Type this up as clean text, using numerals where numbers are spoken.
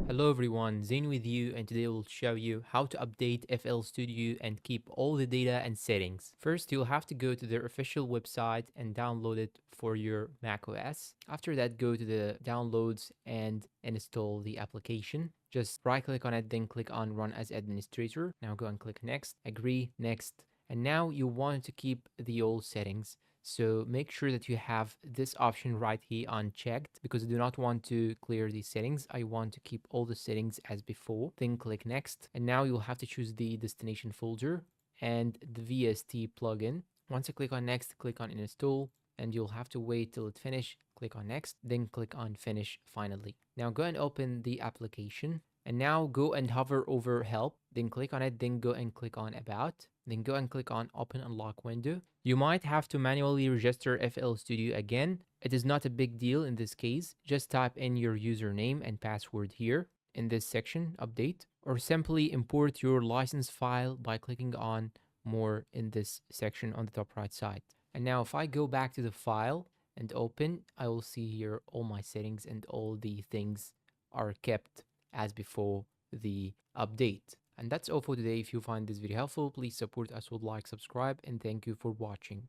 Hello everyone, Zain with you, and today we'll show you how to update FL Studio and keep all the data and settings. First, you'll have to go to their official website and download it for your macOS. After that, go to the downloads and install the application. Just right click on it, then click on run as administrator. Now go and click next, agree, next. And now you want to keep the old settings. So make sure that you have this option right here unchecked because I do not want to clear these settings. I want to keep all the settings as before. Then click next. And now you'll have to choose the destination folder and the VST plugin. Once you click on next, click on install and you'll have to wait till it finish. Click on next, then click on finish finally. Now go and open the application. And now go and hover over help, then click on it, then go and click on about, then go and click on open unlock window. You might have to manually register FL Studio again. It is not a big deal in this case. Just type in your username and password here in this section, update, or simply import your license file by clicking on more in this section on the top right side. And now if I go back to the file and open, I will see here all my settings and all the things are kept as before the update. And that's all for today. If you find this video helpful, please support us with like, subscribe, and thank you for watching.